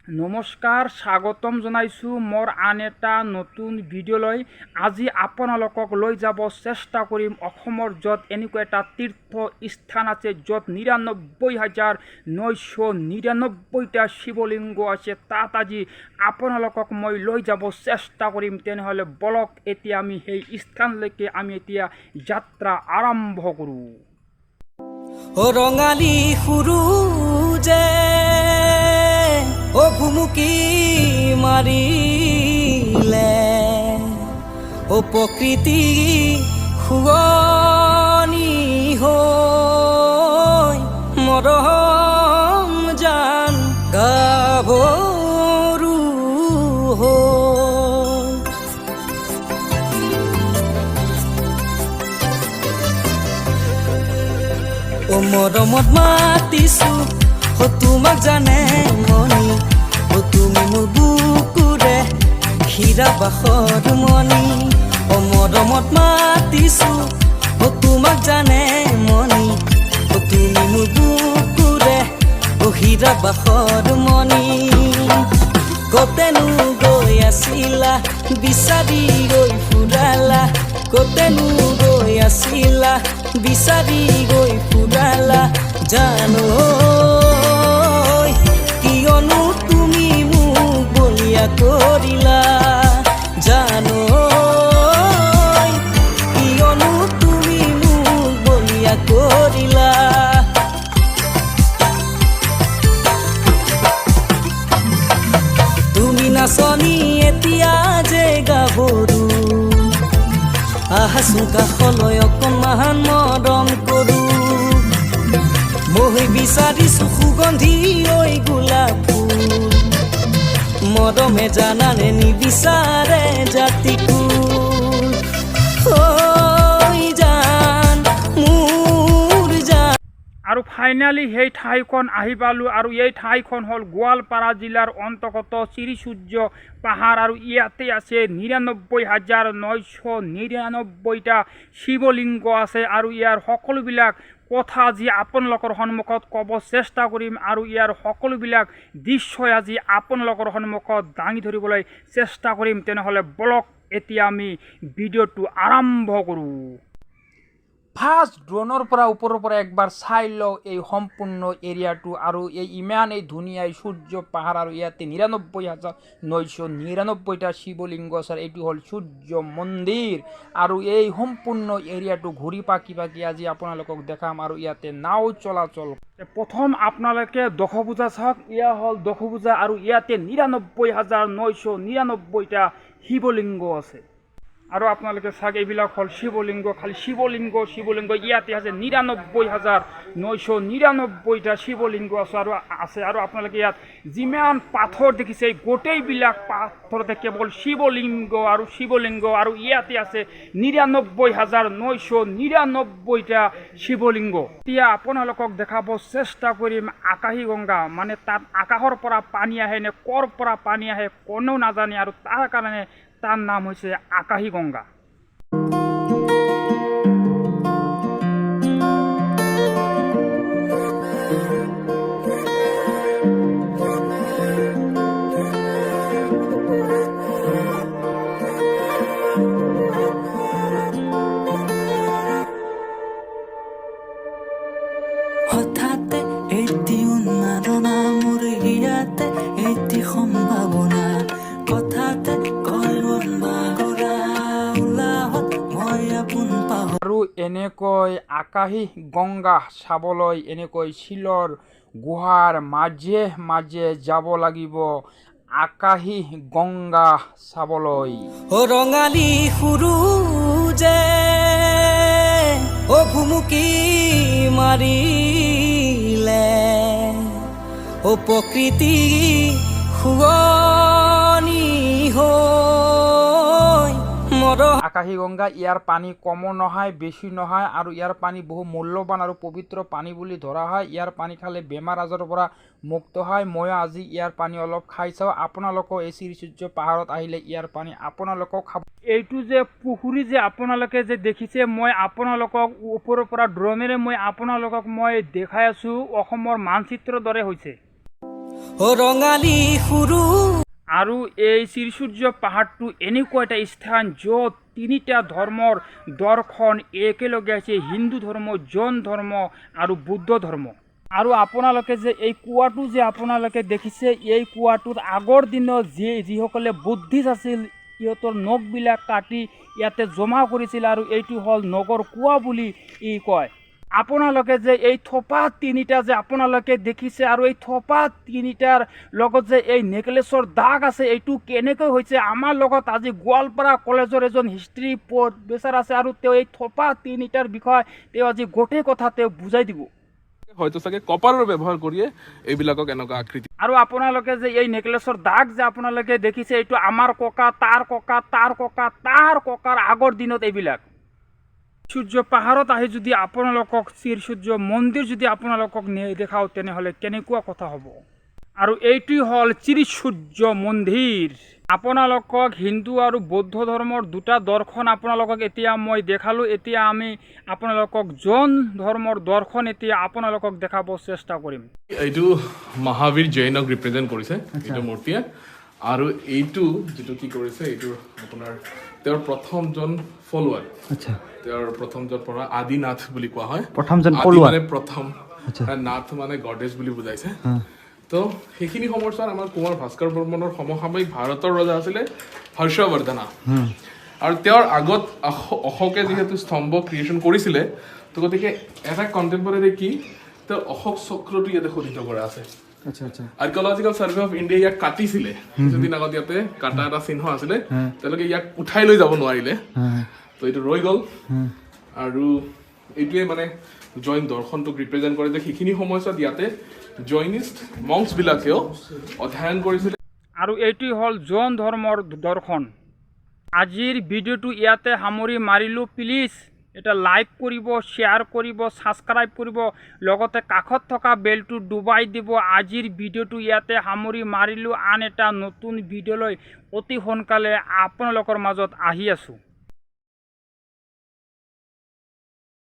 নমস্কাৰ, স্বাগতম জনাইছোঁ মোৰ আন এটা নতুন ভিডিঅ'লৈ। আজি আপোনালোকক লৈ যাব চেষ্টা কৰিম অসমৰ য'ত এনেকুৱা এটা তীৰ্থ স্থান আছে য'ত ৯৯,৯৯৯টা শিৱলিংগ আছে। তাত আজি আপোনালোকক মই লৈ যাব চেষ্টা কৰিম। তেনেহ'লে বলক এতিয়া আমি সেই স্থানলৈকে এতিয়া যাত্ৰা আৰম্ভ কৰোঁ। ৰঙালী সূৰুজে ভুমুকি মাৰিলে, প্ৰকৃতি শুৱনি হৈ মৰম জান গাভৰু হৈ। মৰমত মাতিছো তোমাক জানে মনি, তুমি মোৰ বুকুৰে হীৰা বাসৰ মণি। মৰমত মাতিছো তোমাক জানে মনি, তুমি মোৰ বুকুৰে হীৰা বাসৰ মণি। কতেনো গৈ আছিলা বিচাৰি গৈ ফুৰালা, কতেনো গৈ আছিলা বিচাৰি গৈ ফুৰালা, জানো কিয়নো তুমি মোক বলিয়া কৰিলা, জানো কিয়নো তুমি মোক বলিয়া কৰিলা। তুমি নাচনি এতিয়া যে গাভৰু, আহাচোন কাষলৈ অকণমান মৰম কৰো। মই বিচাৰিছো সুগন্ধি ঐ গোলাপ ফুল, মৰমে জানানে নিবিচাৰে জাতি কুল। জান মোৰ জান। আৰু ফাইনেলি সেই ঠাইখন আহি পালোঁ। আৰু এই ঠাইখন হ'ল গোৱালপাৰা জিলাৰ অন্তৰ্গত শ্ৰীসূৰ্য পাহাৰ। আৰু ইয়াতে আছে ৯৯,৯৯৯টা শিৱলিংগ আছে। আৰু ইয়াৰ সকলোবিলাক কথা আজি আপোনালোকৰ সন্মুখত ক'ব চেষ্টা কৰিম, আৰু ইয়াৰ সকলোবিলাক দৃশ্যই আজি আপোনালোকৰ সন্মুখত দাঙি ধৰিবলৈ চেষ্টা কৰিম। তেনেহ'লে বলক এতিয়া আমি ভিডিঅ'টো আৰম্ভ কৰোঁ। ফাৰ্ষ্ট ড্ৰোনৰ পৰা ওপৰৰ পৰা একবাৰ চাই লওঁ এই সম্পূৰ্ণ এৰিয়াটো। আৰু ইমানেই ধুনীয়া সূৰ্য পাহাৰ, আৰু ইয়াতে ৯৯,৯৯৯টা শিৱলিংগ আছে। এইটো হ'ল সূৰ্য মন্দিৰ। আৰু এই সম্পূৰ্ণ এৰিয়াটো ঘূৰি পাকি আজি আপোনালোকক দেখাম। আৰু ইয়াতে নাও চলাচল। প্ৰথম আপোনালোকে দশভূজা চাওক, এয়া হ'ল দশভূজা। আৰু ইয়াতে ৯৯,৯৯৯টা শিৱলিংগ আছে। আৰু আপোনালোকে চাওক এইবিলাক হ'ল শিৱলিংগ, খালি শিৱলিংগ ইয়াতে আছে ৯৯,৯৯৯টা শিৱলিংগ আছে। আৰু আপোনালোকে ইয়াত যিমান পাথৰ দেখিছে গোটেইবিলাক পাথৰতে কেৱল শিৱলিংগ। আৰু ইয়াতে আছে ৯৯,৯৯৯টা শিৱলিংগ। এতিয়া আপোনালোকক দেখাব চেষ্টা কৰিম আকাশী গংগা, মানে তাত আকাশৰ পৰা পানী আহে নে ক'ৰ পৰা পানী আহে কোনেও নাজানে। আৰু তাৰ কাৰণে তাৰ নাম হৈছে আকাশী গংগা। হঠাতে এটি উন্মাদনা মোৰ ইয়াতে, এটি সম্ভাৱনা কথাতে কয় মন বাগৰা উলাহত মই আপোন পাহৰ। আৰু এনেকৈ আকাশী গংগা চাবলৈ এনেকৈ শিলৰ গুহাৰ মাজে মাজে যাব লাগিব আকাশী গংগা চাবলৈ। ৰঙালী সূৰুজে ভুমুকি মাৰিলে, প্ৰকৃতি শুৱনি হৈ মৰম। আকাশী গংগা ইয়াৰ পানী কমো নহয় বেছি নহয়, আৰু ইয়াৰ পানী বহু মূল্যৱান আৰু পবিত্ৰ পানী বুলি ধৰা হয়। ইয়াৰ পানী খালে বেমাৰ আজাৰৰ পৰা মুক্ত হয়। ময়ো আজি ইয়াৰ পানী অলপ খাই চাওঁ। আপোনালোকেও এই শ্ৰীসূৰ্য পাহাৰত আহিলে ইয়াৰ পানী আপোনালোকেও খাব। এইটো যে পুখুৰী যে আপোনালোকে যে দেখিছে, মই আপোনালোকক ওপৰৰ পৰা ড্ৰোনেৰে মই আপোনালোকক দেখাই আছোঁ। অসমৰ মানচিত্ৰৰ দৰে হৈছে। ৰঙালী সুৰু আৰু এই শ্ৰীসূৰ্য পাহাৰটো এনেকুৱা এটা স্থান য'ত তিনিটা ধৰ্মৰ দৰ্শন একেলগে আছে, হিন্দু ধৰ্ম, জৈন ধৰ্ম আৰু বুদ্ধ ধৰ্ম। আৰু আপোনালোকে যে এই কুঁৱাটো যে আপোনালোকে দেখিছে, এই কুঁৱাটোত আগৰ দিনত যিসকলে বুদ্ধিষ্ট আছিল সিহঁতৰ নখবিলাক কাটি ইয়াতে জমা কৰিছিল আৰু এইটো হ'ল নগৰ কুঁৱা বুলি কয়। আপোনালোকে যে এই থোপা তিনিটা যে আপোনালোকে দেখিছে আৰু এই থোপা তিনিটাৰ লগত যে এই নেকলেছৰ দাগ আছে, এইটো কেনেকৈ হৈছে আমাৰ লগত আজি গোৱালপাৰা কলেজৰ এজন হিষ্ট্ৰী প্ৰফেচাৰ আছে আৰু তেওঁ এই থোপা তিনিটাৰ বিষয়ে তেওঁ আজি গোটেই কথা তেওঁ বুজাই দিব। হয়তো চাগে কপাৰৰ ব্যৱহাৰ কৰিয়ে এইবিলাকক এনেকুৱা আকৃতি। আৰু আপোনালোকে যে এই নেকলেছৰ দাগ যে আপোনালোকে দেখিছে, এইটো আমাৰ ককা, তাৰ ককা, তাৰ ককা, তাৰ ককাৰ আগৰ দিনত এইবিলাক। সূৰ্য পাহাৰত আহি যদি আপোনালোকক শ্ৰীসূৰ্য মন্দিৰ যদি আপোনালোকক দেখাওঁ তেনেহ'লে কেনেকুৱা কথা হ'ব। আৰু এইটোৱেই হ'ল শ্ৰীসূৰ্য মন্দিৰ। আপোনালোকক হিন্দু আৰু বৌদ্ধ ধৰ্মৰ দুটা দৰ্শন আপোনালোকক এতিয়া মই দেখালোঁ। এতিয়া আমি আপোনালোকক জৈন ধৰ্মৰ দৰ্শন এতিয়া আপোনালোকক দেখাব চেষ্টা কৰিম। এইটো মহাবীৰ জৈনক ৰিপ্ৰেজেণ্ট কৰিছে এইটো মূৰ্তিয়ে। আৰু এইটো যিটো কি কৰিছে, এইটো আপোনাৰ তেওঁৰ প্ৰথমজন ফলোৱাৰ, তেওঁৰ প্ৰথমজন পৰা আদিনাথ বুলি কোৱা হয়। আদি মানে প্ৰথম, নাথ মানে গডেছ বুলি বুজাইছে। তো সেইখিনি সময়ছোৱাত আমাৰ কুমাৰ ভাস্কৰ বৰ্মনৰ সমসাময়িক ভাৰতৰ ৰজা আছিলে হৰ্ষবৰ্ধনা। আৰু তেওঁৰ আগত অশোকে যিহেতু স্তম্ভ ক্ৰিয়েশ্যন কৰিছিলে, তো গতিকে এটা কণ্টেম্পৰেৰী কি তেওঁ অশোক চক্ৰটো ইয়াতে খোদিত কৰা আছে। আৰ্কিঅলজিকেল চাৰ্ভে অফ ইণ্ডিয়া ইয়াক কাটিছিলে কিছুদিন আগত, ইয়াতে কাটা এটা চিহ্ন আছিলে, তেওঁলোকে ইয়াক উঠাই লৈ যাব নোৱাৰিলে, তো এইটো ৰৈ গ'ল। আৰু এইটোৱে মানে জৈন দৰ্শনটোক ৰিপ্ৰেজেণ্ট কৰে যে সেইখিনি সময়ছোৱাত ইয়াতে জৈনিষ্ট মংছবিলাকেও অধ্যয়ন কৰিছিলে। আৰু এইটোৱেই হ'ল জৈন ধৰ্মৰ দৰ্শন। আজিৰ ভিডিঅ'টো ইয়াতে সামৰি মাৰিলোঁ। প্লিজ এটা লাইক কৰিব, শ্বেয়াৰ কৰিব, ছাবস্ক্ৰাইব কৰিব, লগতে কাষত থকা বেলটো ডুবাই দিব। আজিৰ ভিডিঅ'টো ইয়াতে সামৰি মাৰিলোঁ। আন এটা নতুন ভিডিঅ'লৈ অতি সোনকালে আপোনালোকৰ মাজত আহি আছোঁ।